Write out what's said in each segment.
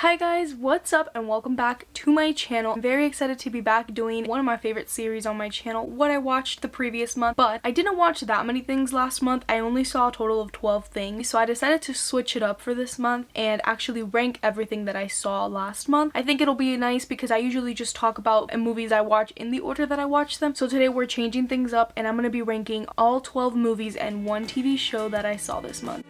Hi guys, what's up and welcome back to my channel. I'm very excited to be back doing one of my favorite series on my channel, what I watched the previous month, but I didn't watch that many things last month. I only saw a total of 12 things, so I decided to switch it up for this month and actually rank everything that I saw last month. I think it'll be nice because I usually just talk about movies I watch in the order that I watch them, so today we're changing things up and I'm going to be ranking all 12 movies and one TV show that I saw this month.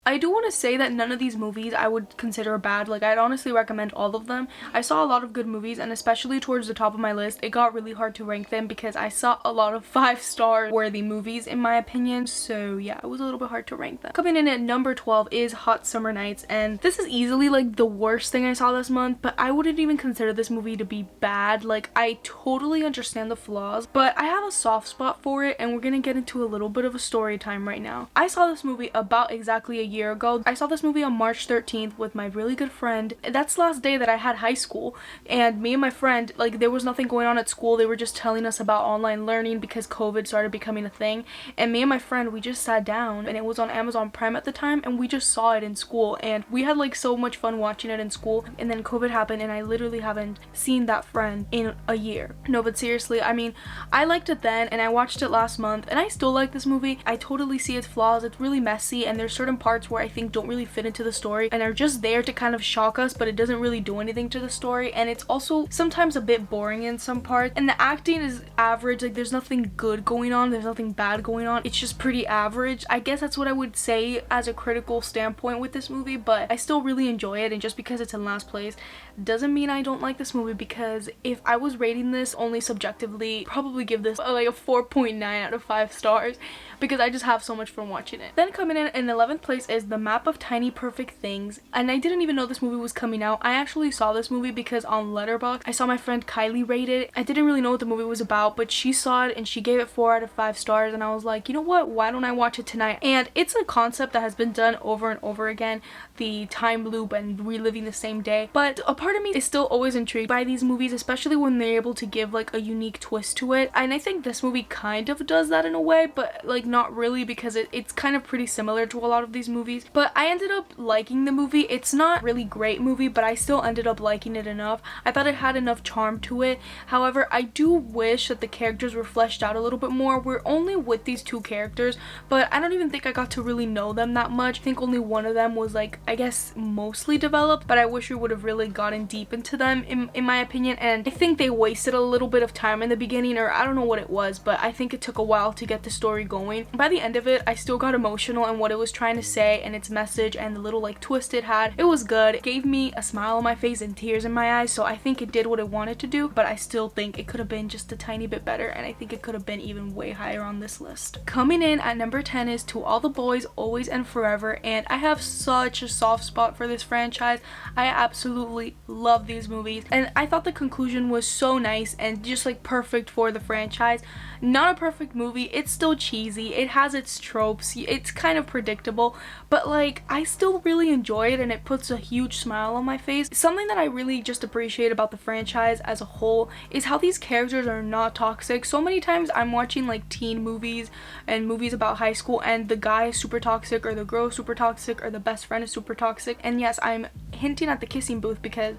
I do want to say that none of these movies I would consider bad. Like, I'd honestly recommend all of them. I saw a lot of good movies, and especially towards the top of my list, it got really hard to rank them because I saw a lot of 5-star worthy movies in my opinion. So yeah, it was a little bit hard to rank them. Coming in at number 12 is Hot Summer Nights, and this is easily like the worst thing I saw this month, but I wouldn't even consider this movie to be bad. Like, I totally understand the flaws, but I have a soft spot for it, and we're gonna get into a little bit of a story time right now. I saw this movie about exactly a year ago. I saw this movie on March 13th with my really good friend. That's the last day that I had high school, and me and my friend, like, there was nothing going on at school. They were just telling us about online learning because COVID started becoming a thing, and me and my friend, we just sat down, and it was on Amazon Prime at the time, and we just saw it in school, and we had like so much fun watching it in school. And then COVID happened and I literally haven't seen that friend in a year. No, but seriously, I mean, I liked it then and I watched it last month and I still like this movie. I totally see its flaws. It's really messy and there's certain parts where I think don't really fit into the story and are just there to kind of shock us, but it doesn't really do anything to the story, and it's also sometimes a bit boring in some parts, and the acting is average. Like, there's nothing good going on, there's nothing bad going on, it's just pretty average. I guess that's what I would say as a critical standpoint with this movie, but I still really enjoy it, and just because it's in last place doesn't mean I don't like this movie, because if I was rating this only subjectively, probably give this like a 4.9 out of 5 stars because I just have so much fun watching it. Then coming in 11th place is The Map of Tiny Perfect Things, and I didn't even know this movie was coming out. I actually saw this movie because on Letterboxd I saw my friend Kylie rate it. I didn't really know what the movie was about, but she saw it and she gave it 4 out of 5 stars, and I was like, you know what, why don't I watch it tonight? And it's a concept that has been done over and over again, the time loop and reliving the same day, but a part of me is still always intrigued by these movies, especially when they're able to give like a unique twist to it, and I think this movie kind of does that in a way, but like not really, because it's kind of pretty similar to a lot of these movies. But I ended up liking the movie. It's not really great movie, but I still ended up liking it enough. I thought it had enough charm to it. However, I do wish that the characters were fleshed out a little bit more. We're only with these 2 characters, but I don't even think I got to really know them that much. I think only one of them was like, I guess, mostly developed, but I wish we would have really gotten deep into them in my opinion, and I think they wasted a little bit of time in the beginning, or I don't know what it was, but I think it took a while to get the story going. By the end of it, I still got emotional and what it was trying to say and its message and the little like twist it had. It was good. It gave me a smile on my face and tears in my eyes, so I think it did what it wanted to do, but I still think it could have been just a tiny bit better, and I think it could have been even way higher on this list. Coming in at number 10 is To All the Boys, Always and Forever, and I have such a soft spot for this franchise. I absolutely love these movies, and I thought the conclusion was so nice and just like perfect for the franchise. Not a perfect movie, it's still cheesy, it has its tropes, it's kind of predictable, but like I still really enjoy it and it puts a huge smile on my face. Something that I really just appreciate about the franchise as a whole is how these characters are not toxic. So many times I'm watching like teen movies and movies about high school and the guy is super toxic or the girl is super toxic or the best friend is super toxic, and yes, I'm hinting at The Kissing Booth because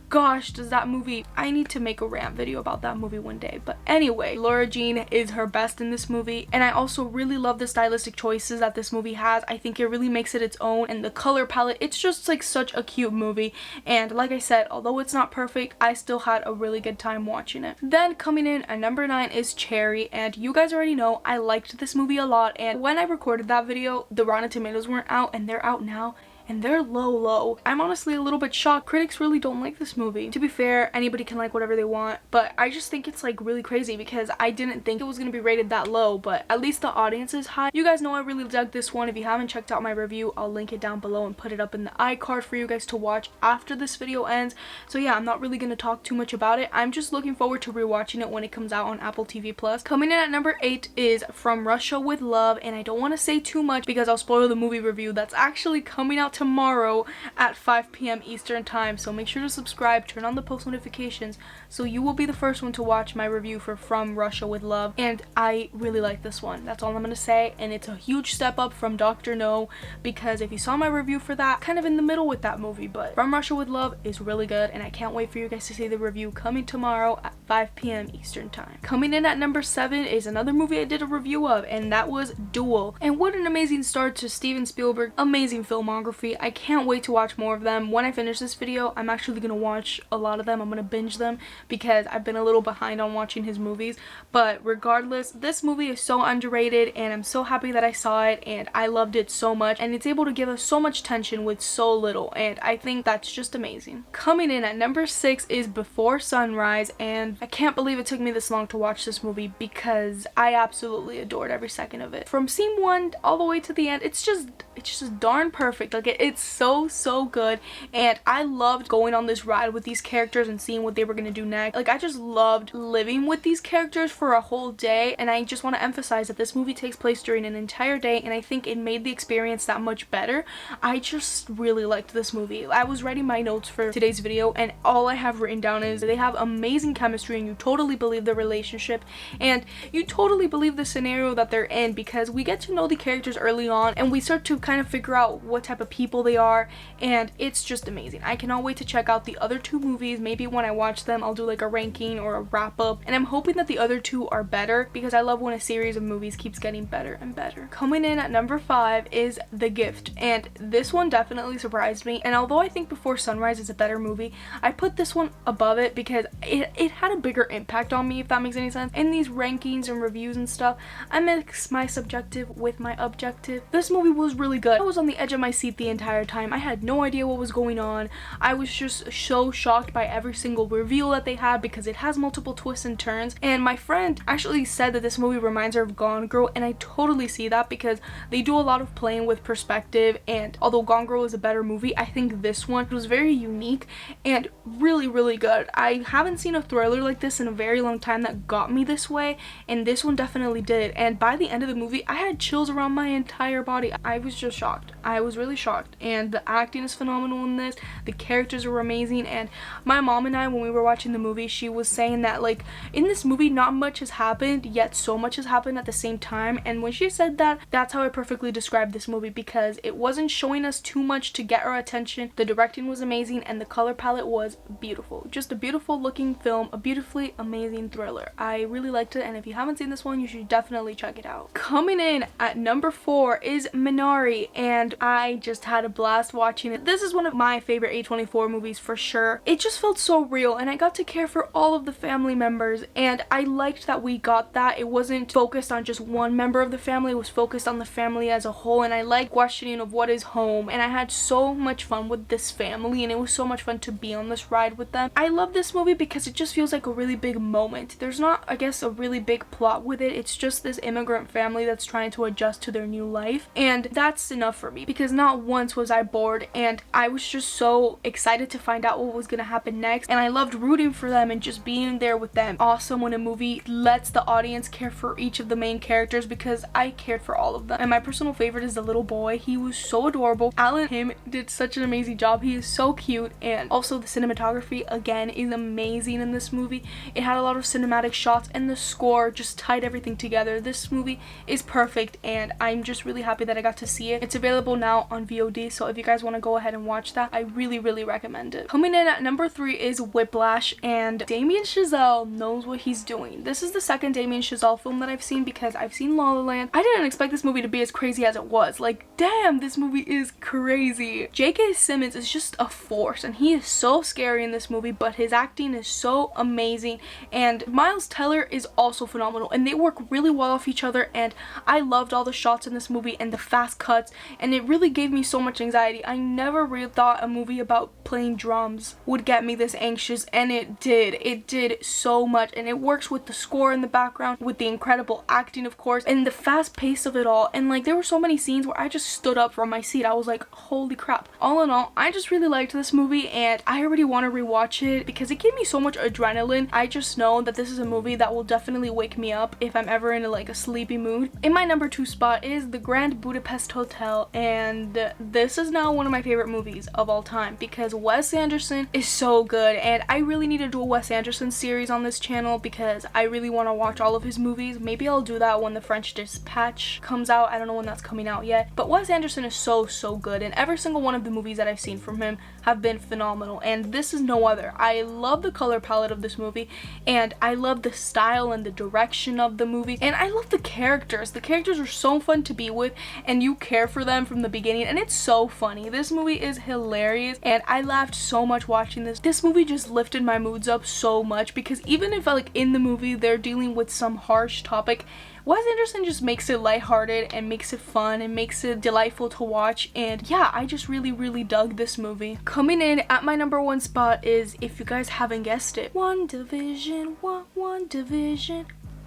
gosh, does that movie, I need to make a rant video about that movie one day. But anyway, Laura Jean is her best in this movie, and I also really love the stylistic choices that this movie has. I think it really makes it its own, and the color palette, it's just like such a cute movie, and like I said, although it's not perfect, I still had a really good time watching it. Then coming in at number 9 is Cherry, and you guys already know I liked this movie a lot, and when I recorded that video, the Rotten Tomatoes weren't out, and they're out now, and they're low. I'm honestly a little bit shocked. Critics really don't like this movie. To be fair, anybody can like whatever they want, but I just think it's like really crazy because I didn't think it was gonna be rated that low, but at least the audience is high. You guys know I really dug this one. If you haven't checked out my review, I'll link it down below and put it up in the iCard for you guys to watch after this video ends. So yeah, I'm not really gonna talk too much about it. I'm just looking forward to rewatching it when it comes out on Apple TV+. Coming in at number 8 is From Russia with Love, and I don't want to say too much because I'll spoil the movie review that's actually coming out tomorrow at 5 p.m. Eastern time, so make sure to subscribe, turn on the post notifications, so you will be the first one to watch my review for From Russia with Love. And I really like this one. That's all I'm gonna say, and it's a huge step up from Dr. No, because if you saw my review for that, kind of in the middle with that movie, but From Russia with Love is really good, and I can't wait for you guys to see the review coming tomorrow at 5 p.m. Eastern time. Coming in at number 7 is another movie I did a review of, and that was DUEL. And what an amazing start to Steven Spielberg. Amazing filmography. I can't wait to watch more of them. When I finish this video, I'm actually gonna watch a lot of them. I'm gonna binge them because I've been a little behind on watching his movies. But regardless, this movie is so underrated, and I'm so happy that I saw it, and I loved it so much, and it's able to give us so much tension with so little, and I think that's just amazing. Coming in at number 6 is Before Sunrise, and I can't believe it took me this long to watch this movie because I absolutely adored every second of it. From scene 1 all the way to the end, it's just darn perfect. Like, it's so good, and I loved going on this ride with these characters and seeing what they were gonna do next. Like, I just loved living with these characters for a whole day, and I just want to emphasize that this movie takes place during an entire day, and I think it made the experience that much better. I just really liked this movie. I was writing my notes for today's video, and all I have written down is they have amazing chemistry, and you totally believe the relationship, and you totally believe the scenario that they're in, because we get to know the characters early on, and we start to kind of figure out what type of people they are, and it's just amazing. I cannot wait to check out the other 2 movies. Maybe when I watch them, I'll do like a ranking or a wrap up, and I'm hoping that the other 2 are better, because I love when a series of movies keeps getting better and better. Coming in at number 5 is The Gift, and this one definitely surprised me, and although I think Before Sunrise is a better movie, I put this one above it because it had a bigger impact on me, if that makes any sense. In these rankings and reviews and stuff, I mix my subjective with my objective. This movie was really good. I was on the edge of my seat the entire time. I had no idea what was going on. I was just so shocked by every single reveal that they had, because it has multiple twists and turns, and my friend actually said that this movie reminds her of Gone Girl, and I totally see that because they do a lot of playing with perspective, and although Gone Girl is a better movie, I think this one was very unique and really good. I haven't seen a thriller like this in a very long time that got me this way, and this one definitely did, and by the end of the movie I had chills around my entire body. I was just shocked. I was really shocked, and the acting is phenomenal in this. The characters are amazing, and my mom and I, when we were watching the movie, she was saying that like in this movie not much has happened, yet so much has happened at the same time, and when she said that, that's how I perfectly described this movie, because it wasn't showing us too much to get our attention. The directing was amazing, and the color palette was beautiful. Just a beautiful looking film, a beautifully amazing thriller. I really liked it, and if you haven't seen this one, you should definitely check it out. Coming in at number 4 is Minari, and I just had a blast watching it. This is one of my favorite A24 movies for sure. It just felt so real, and I got to care for all of the family members, and I liked that we got that. It wasn't focused on just one member of the family, it was focused on the family as a whole, and I like questioning of what is home, and I had so much fun with this family, and it was so much fun to be on this ride with them. I love this movie because it just feels like a really big moment. There's not, I guess, a really big plot with it. It's just this immigrant family that's trying to adjust to their new life, and that's enough for me, because not once was I bored, and I was just so excited to find out what was gonna happen next, and I loved rooting for them and just being there with them. Awesome when a movie lets the audience care for each of the main characters, because I cared for all of them. And my personal favorite is the little boy. He was so adorable. Alan Him did such an amazing job. He is so cute, and also the cinematography again is amazing in this movie. It had a lot of cinematic shots, and the score just tied everything together. This movie is perfect, and I'm just really happy that I got to see it. It's available now on VOD, so if you guys want to go ahead and watch that, I really recommend it. Coming in at number 3 is Whiplash, and Damien Chazelle knows what he's doing. This is the second Damien Chazelle film that I've seen, because I've seen La La Land. I didn't expect this movie to be as crazy as it was. Like, damn, this movie is crazy. J.K. Simmons is just a force, and he is so scary in this movie, but his acting is so amazing, and Miles Teller is also phenomenal, and they work really well off each other, and I loved all the shots in this movie and the fast cuts, and it really gave me so much anxiety. I never really thought a movie about playing drums would get me this anxious, and it did. It did so much, and it works with the score in the background, with the incredible acting of course, and the fast pace of it all, and like there were so many scenes where I just stood up from my seat. I was like, holy crap. All in all, I just really liked this movie, and I already want to rewatch it because it gave me so much adrenaline. I just know that this is a movie that will definitely wake me up if I'm ever in like a sleepy mood. In my number 2 spot is The Grand Budapest Hotel, and this is now one of my favorite movies of all time because Wes Anderson is so good, and I really need to do a Wes Anderson series on this channel because I really want to watch all of his movies. Maybe I'll do that when The French Dispatch comes out. I don't know when that's coming out yet, but Wes Anderson is so good, and every single one of the movies that I've seen from him have been phenomenal, and this is no other. I love the color palette of this movie, and I love the style and the direction of the movie, and I love the characters. The characters are so fun to be with, and you care for them from the beginning, and it's so funny. This movie is hilarious, and I laughed so much watching this. This movie just lifted my moods up so much because even if like in the movie they're dealing with some harsh topic, Wes Anderson just makes it lighthearted and makes it fun and makes it delightful to watch, and yeah, I just really dug this movie. Coming in at my number 1 spot is, if you guys haven't guessed it, WandaVision.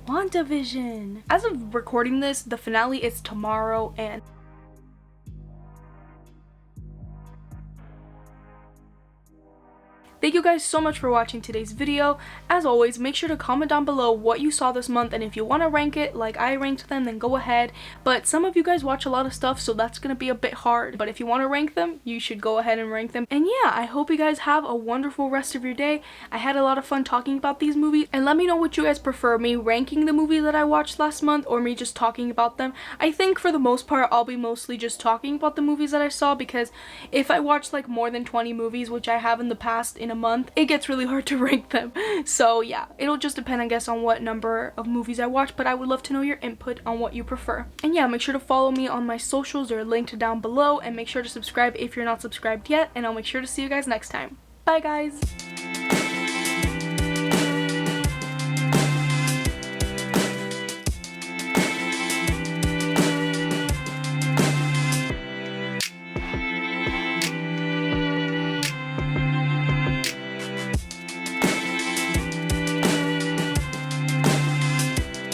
WandaVision. As of recording this, the finale is tomorrow, and thank you guys so much for watching today's video. As always, make sure to comment down below what you saw this month, and if you want to rank it like I ranked them, then go ahead. But some of you guys watch a lot of stuff, so that's gonna be a bit hard. But if you want to rank them, you should go ahead and rank them. And yeah, I hope you guys have a wonderful rest of your day. I had a lot of fun talking about these movies, and let me know what you guys prefer, me ranking the movies that I watched last month or me just talking about them. I think for the most part, I'll be mostly just talking about the movies that I saw, because if I watch like more than 20 movies, which I have in the past in a month, it gets really hard to rank them. So yeah, it'll just depend, I guess, on what number of movies I watch, but I would love to know your input on what you prefer. And yeah, make sure to follow me on my socials. They're linked down below, and make sure to subscribe if you're not subscribed yet, and I'll make sure to see you guys next time. Bye guys!